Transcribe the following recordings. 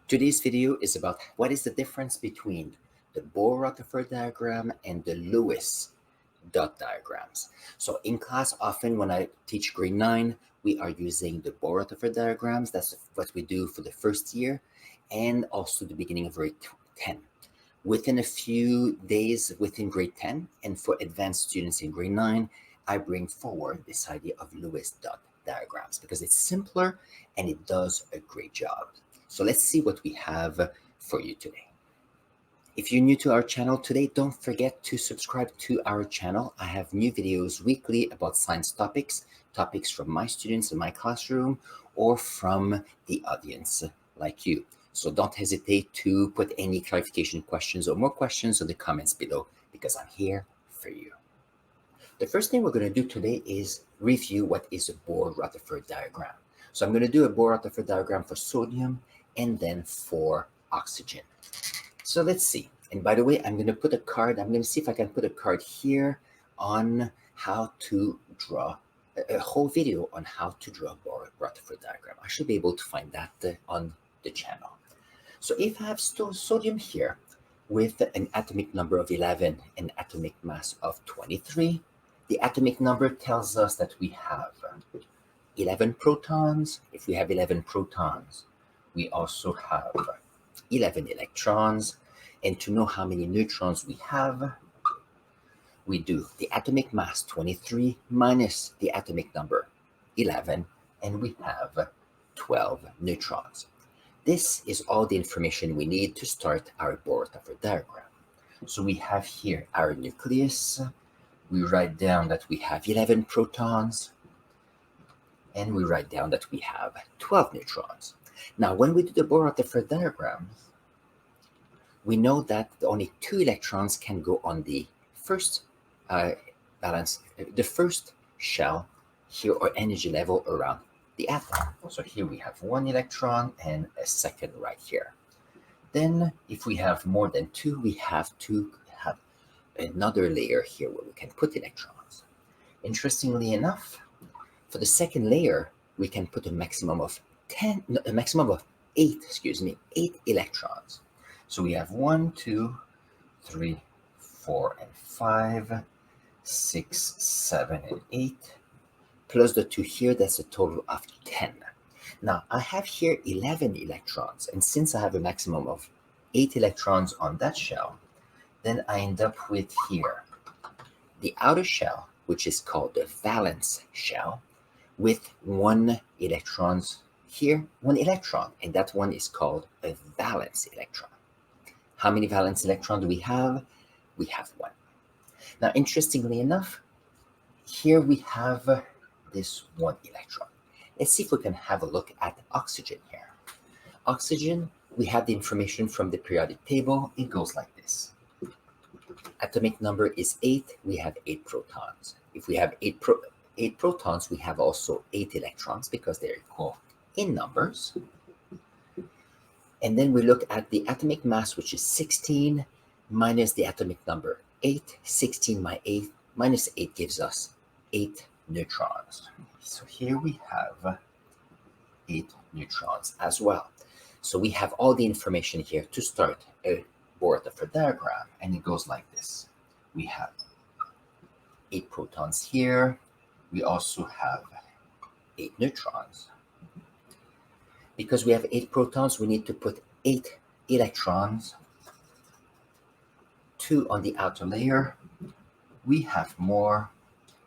Today's video is about what is the difference between the Bohr-Rutherford diagram and the Lewis dot diagrams. So in class, often when I teach grade 9, we are using the Bohr-Rutherford diagrams. That's what we do for the first year and also the beginning of grade 10. Within a few days within grade 10 and for advanced students in grade 9, I bring forward this idea of Lewis dot diagrams because it's simpler and it does a great job. So let's see what we have for you today. If you're new to our channel today, don't forget to subscribe to our channel. I have new videos weekly about science topics from my students in my classroom or from the audience like you. So don't hesitate to put any clarification questions or more questions in the comments below because I'm here for you. The first thing we're going to do today is review what is a Bohr-Rutherford diagram. So I'm going to do a Bohr-Rutherford diagram for sodium and then for oxygen. So let's see. And by the way, I'm going to put a card. I'm going to see if I can put a card here on how to draw a whole video on how to draw a Bohr-Rutherford diagram. I should be able to find that on the channel. So if I have sodium here with an atomic number of 11 and atomic mass of 23, the atomic number tells us that we have 11 protons. If we have 11 protons, we also have 11 electrons. And to know how many neutrons we have, we do the atomic mass 23 minus the atomic number 11, and we have 12 neutrons. This is all the information we need to start our Bohr-Rutherford diagram. So we have here our nucleus. We write down that we have 11 protons, and we write down that we have 12 neutrons. Now, when we do the Bohr-Rutherford diagram, we know that only 2 electrons can go on the first the first shell here or energy level around the atom. So here we have 1 electron and a second right here. Then if we have more than 2, we have to have another layer here where we can put electrons. Interestingly enough, for the second layer, we can put a maximum of 8 electrons. So we have 1, 2, 3, 4, and 5, 6, 7, and 8, plus the 2 here, that's a total of 10. Now, I have here 11 electrons, and since I have a maximum of 8 electrons on that shell, then I end up with here the outer shell, which is called the valence shell, with 1 electron here, 1 electron, and that one is called a valence electron. How many valence electrons do we have? We have 1. Now, interestingly enough, here we have this 1 electron. Let's see if we can have a look at oxygen here. Oxygen, we have the information from the periodic table. It goes like this. Atomic number is 8. We have 8 protons. If we have 8 protons, we have also 8 electrons because they're equal in numbers. And then we look at the atomic mass, which is 16, minus the atomic number 8. 16 minus 8 gives us 8 neutrons. So here we have 8 neutrons as well. So we have all the information here to start a Bohr-Rutherford diagram, and it goes like this. We have 8 protons here. We also have 8 neutrons. Because we have 8 protons, we need to put 8 electrons, 2 on the outer layer. We have more,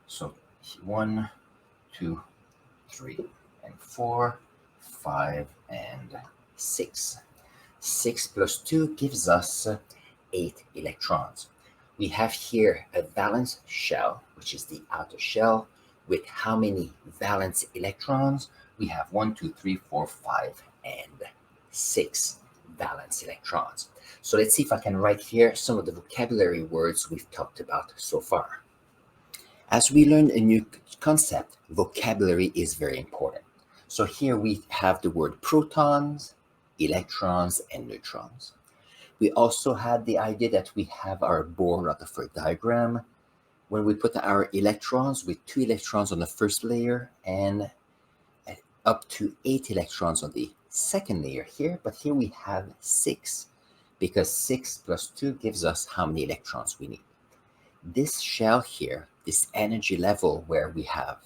so 1, 2, 3, and 4, 5, and 6. 6 plus 2 gives us 8 electrons. We have here a valence shell, which is the outer shell, with how many valence electrons? We have 1, 2, 3, 4, 5, and 6 valence electrons. So let's see if I can write here some of the vocabulary words we've talked about so far. As we learn a new concept, vocabulary is very important. So here we have the word protons, electrons, and neutrons. We also had the idea that we have our Bohr-Rutherford diagram when we put our electrons with 2 electrons on the first layer and up to 8 electrons on the second layer here, but here we have 6 because 6 plus 2 gives us how many electrons we need. This shell here, this energy level where we have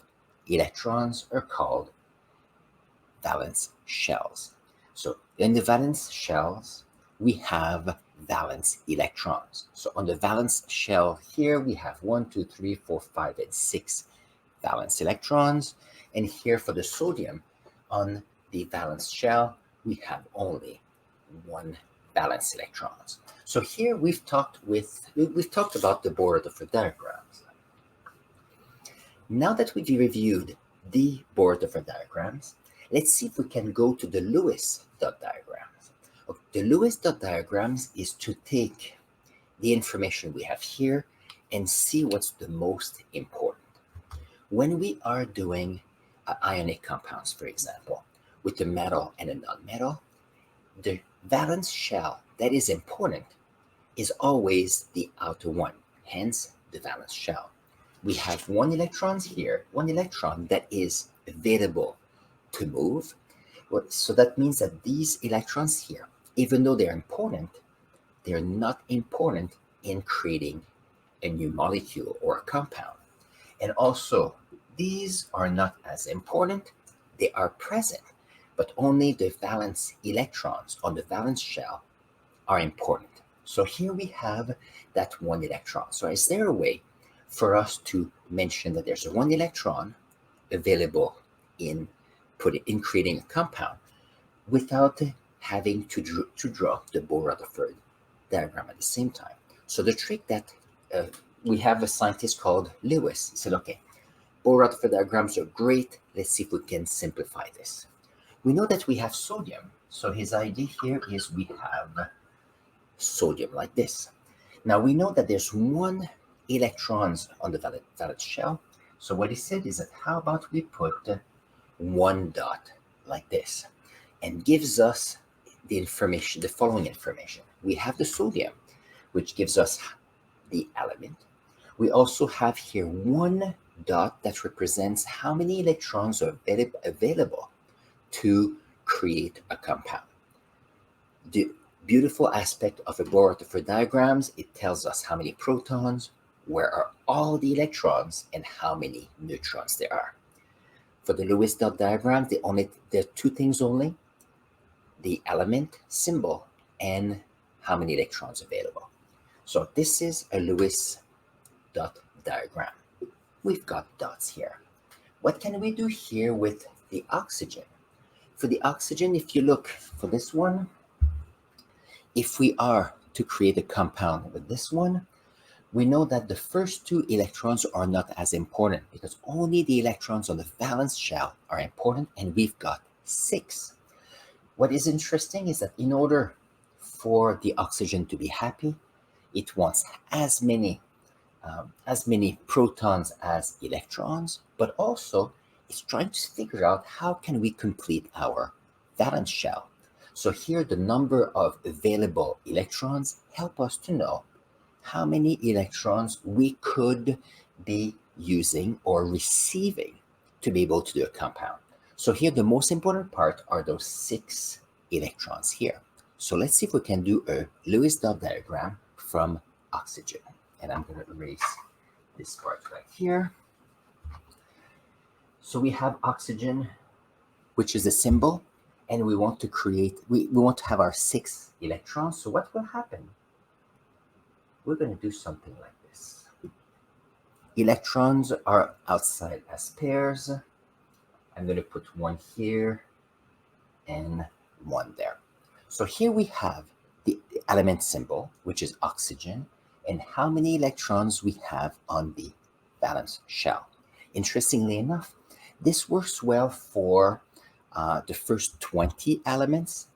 electrons, are called valence shells. So in the valence shells, we have valence electrons. So on the valence shell here, we have 1, 2, 3, 4, 5, and 6 valence electrons. And here for the sodium, on the valence shell, we have only 1 valence electrons. So here we've talked about the Bohr-Rutherford diagrams. Now that we've reviewed the Bohr-Rutherford diagrams, let's see if we can go to the Lewis dot diagrams. The Lewis dot diagrams is to take the information we have here and see what's the most important. When we are doing ionic compounds, for example, with a metal and a non-metal, the valence shell that is important is always the outer one, hence the valence shell. We have 1 electron here, 1 electron that is available to move. So that means that these electrons here, even though they're important, they're not important in creating a new molecule or a compound. And also, these are not as important. They are present, but only the valence electrons on the valence shell are important. So here we have that 1 electron. So is there a way for us to mention that there's a 1 electron available in creating a compound without having to draw the Bohr-Rutherford diagram at the same time? So the trick that we have a scientist called Lewis. He said, okay, Bohr-Rutherford diagrams are great. Let's see if we can simplify this. We know that we have sodium. So his idea here is we have sodium like this. Now we know that there's 1 electrons on the valence shell. So what he said is that how about we put 1 dot like this, and gives us the information, the following information. We have the sodium, which gives us the element. We also have here 1 dot that represents how many electrons are available to create a compound. The beautiful aspect of a Bohr-Rutherford diagrams, it tells us how many protons, where are all the electrons, and how many neutrons there are. For the Lewis dot diagram, there are 2 things only: the element symbol and how many electrons available. So this is a Lewis dot diagram. We've got dots here. What can we do here with the oxygen? For the oxygen, if you look for this one, if we are to create a compound with this one, we know that the first 2 electrons are not as important because only the electrons on the valence shell are important, and we've got 6. What is interesting is that in order for the oxygen to be happy, it wants as many protons as electrons, but also it's trying to figure out how can we complete our valence shell. So here the number of available electrons help us to know how many electrons we could be using or receiving to be able to do a compound. So here the most important part are those 6 electrons here. So let's see if we can do a Lewis dot diagram from oxygen. And I'm going to erase this part right here. So we have oxygen, which is a symbol, and we want to create, we want to have our 6 electrons. So what will happen? We're going to do something like this. Electrons are outside as pairs. I'm going to put 1 here and 1 there. So here we have the element symbol, which is oxygen, and how many electrons we have on the valence shell. Interestingly enough, this works well for the first 20 elements.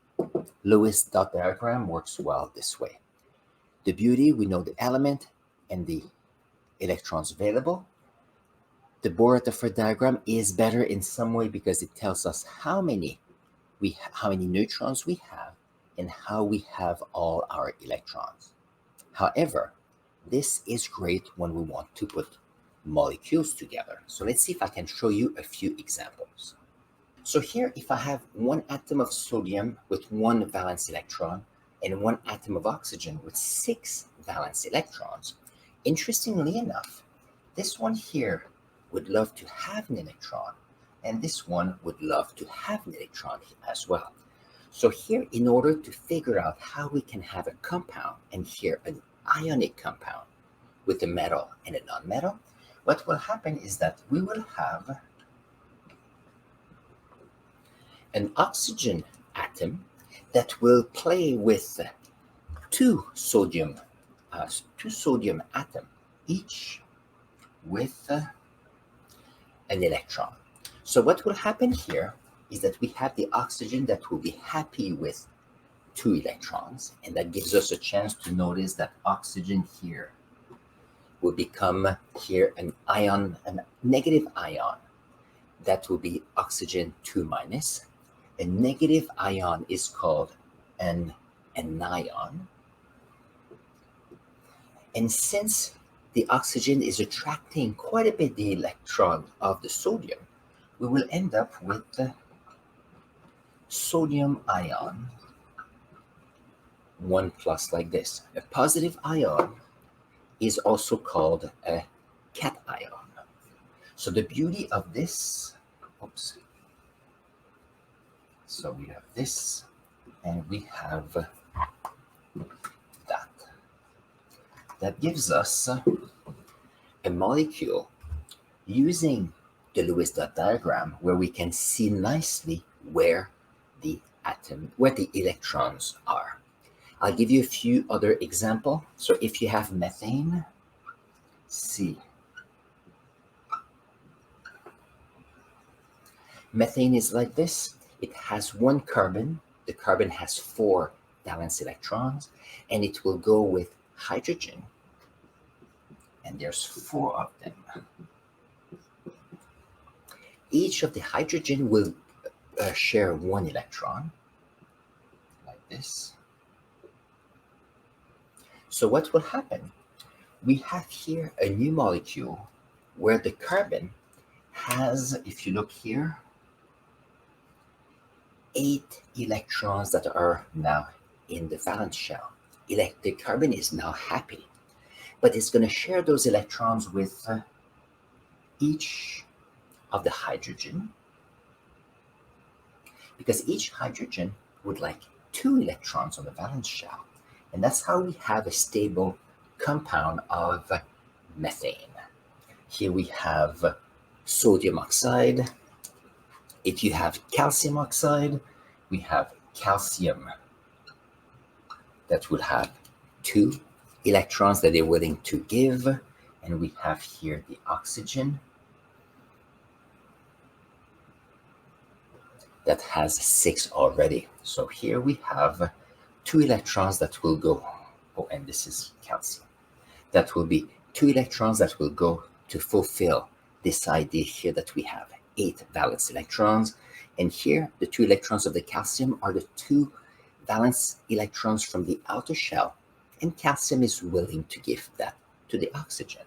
Lewis dot diagram works well this way. The beauty, we know the element and the electrons available. The Bohr-Rutherford diagram is better in some way because it tells us how many neutrons we have and how we have all our electrons. However, this is great when we want to put molecules together. So let's see if I can show you a few examples. So here, if I have one atom of sodium with 1 valence electron and one atom of oxygen with 6 valence electrons, interestingly enough, this one here would love to have an electron, and this one would love to have an electron as well. So here, in order to figure out how we can have a compound, and here an ionic compound with a metal and a non-metal, what will happen is that we will have an oxygen atom that will play with two sodium atom, each with an electron. So what will happen here is that we have the oxygen that will be happy with 2 electrons, and that gives us a chance to notice that oxygen here will become here an ion, a negative ion. That will be oxygen 2 minus. A negative ion is called an anion. And since the oxygen is attracting quite a bit the electron of the sodium, we will end up with the sodium ion 1 plus like this. A positive ion is also called a cation. So the beauty of this, so we have this and we have that. That gives us a molecule using the Lewis dot diagram where we can see nicely where the electrons are. I'll give you a few other examples. So if you have methane, see. Methane is like this. It has 1 carbon. The carbon has 4 valence electrons, and it will go with hydrogen. And there's 4 of them. Each of the hydrogen will share 1 electron, like this. So what will happen? We have here a new molecule where the carbon has, if you look here, 8 electrons that are now in the valence shell. The carbon is now happy, but it's going to share those electrons with each of the hydrogen, because each hydrogen would like 2 electrons on the valence shell. And that's how we have a stable compound of methane. Here we have sodium oxide. If you have calcium oxide, we have calcium that will have 2 electrons that they're willing to give. And we have here the oxygen that has 6 already. So here we have 2 electrons that will go, and this is calcium. That will be 2 electrons that will go to fulfill this idea here that we have 8 valence electrons. And here, the 2 electrons of the calcium are the 2 valence electrons from the outer shell. And calcium is willing to give that to the oxygen.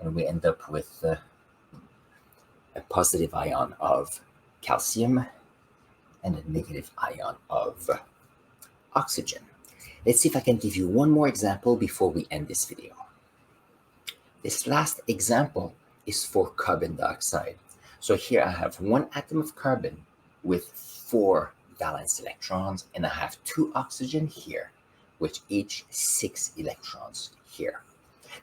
And we end up with a positive ion of calcium and a negative ion of oxygen. Let's see if I can give you one more example before we end this video. This last example is for carbon dioxide. So here I have 1 atom of carbon with 4 valence electrons, and I have 2 oxygen here with each 6 electrons here.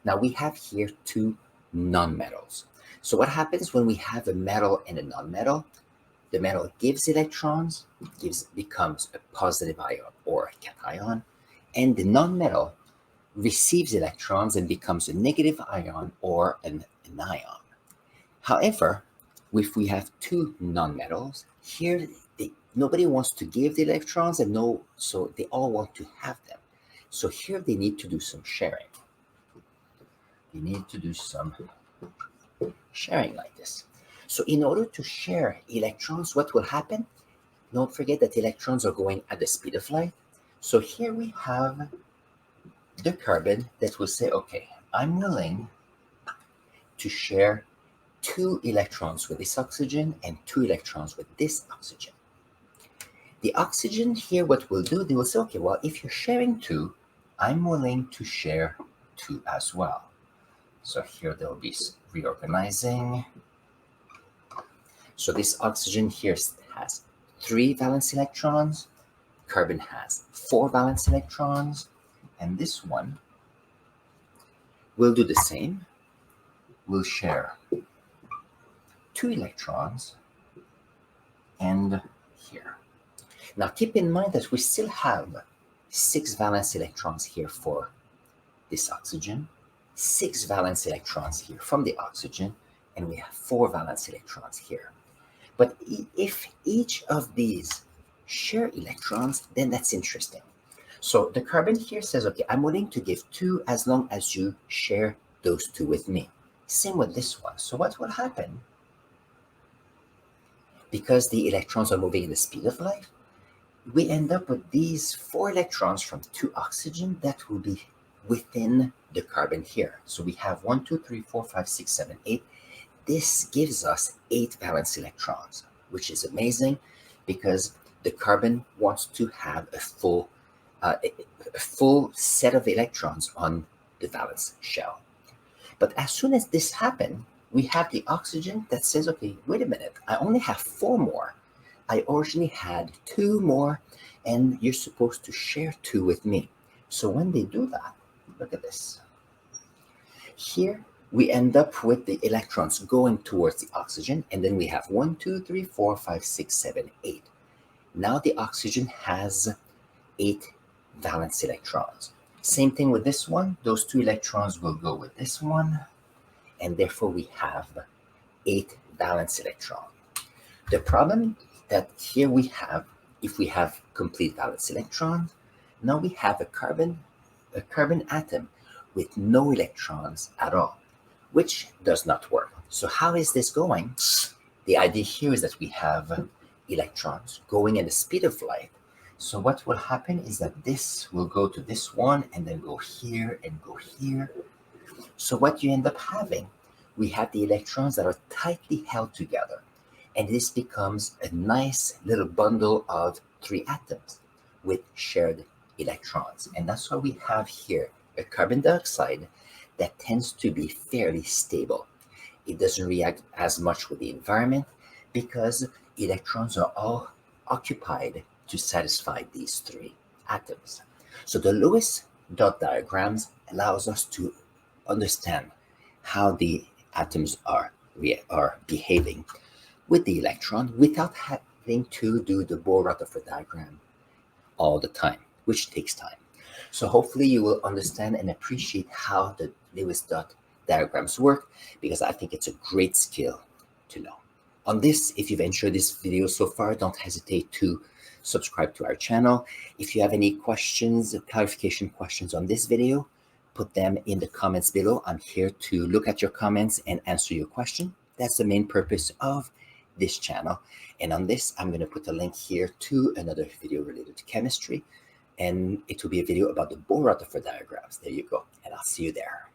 Now we have here 2 nonmetals. So what happens when we have a metal and a nonmetal? The metal gives electrons, becomes a positive ion or a cation, and the nonmetal receives electrons and becomes a negative ion or an anion. However, if we have 2 nonmetals, here nobody wants to give the electrons, and so they all want to have them. So here they need to do some sharing. They need to do some sharing like this. So in order to share electrons, what will happen? Don't forget that electrons are going at the speed of light. So here we have the carbon that will say, okay, I'm willing to share 2 electrons with this oxygen and 2 electrons with this oxygen. The oxygen here, what we'll do, they will say, okay, well, if you're sharing 2, I'm willing to share 2 as well. So here they'll be reorganizing. So this oxygen here has 3 valence electrons, carbon has 4 valence electrons, and this one will do the same. We'll share 2 electrons and here. Now keep in mind that we still have 6 valence electrons here for this oxygen, 6 valence electrons here from the oxygen, and we have 4 valence electrons here. But if each of these share electrons, then that's interesting. So the carbon here says, okay, I'm willing to give 2 as long as you share those 2 with me. Same with this one. So what will happen? Because the electrons are moving in the speed of light, we end up with these 4 electrons from 2 oxygen that will be within the carbon here. So we have 1, 2, 3, 4, 5, 6, 7, 8. This gives us 8 valence electrons, which is amazing because the carbon wants to have a full set of electrons on the valence shell. But as soon as this happens, we have the oxygen that says, okay, wait a minute, I only have 4 more. I originally had 2 more, and you're supposed to share 2 with me. So when they do that, look at this. Here, we end up with the electrons going towards the oxygen, and then we have 1, 2, 3, 4, 5, 6, 7, 8. Now the oxygen has 8 valence electrons. Same thing with this one. Those 2 electrons will go with this one, and therefore we have 8 valence electrons. The problem that here we have, if we have complete valence electrons, now we have a carbon atom with no electrons at all, which does not work. So how is this going? The idea here is that we have electrons going at the speed of light. So what will happen is that this will go to this one and then go here and go here. So what you end up having, we have the electrons that are tightly held together. And this becomes a nice little bundle of 3 atoms with shared electrons. And that's why we have here a carbon dioxide that tends to be fairly stable. It doesn't react as much with the environment because electrons are all occupied to satisfy these 3 atoms. So the Lewis dot diagrams allows us to understand how the atoms are behaving with the electron without having to do the Bohr-Rutherford diagram all the time, which takes time. So hopefully you will understand and appreciate how the Lewis dot diagrams work, because I think it's a great skill to know. On this, if you've enjoyed this video so far, don't hesitate to subscribe to our channel. If you have any questions, clarification questions on this video, put them in the comments below. I'm here to look at your comments and answer your question. That's the main purpose of this channel. And on this, I'm going to put a link here to another video related to chemistry, and it will be a video about the Bohr-Rutherford diagrams. There you go, and I'll see you there.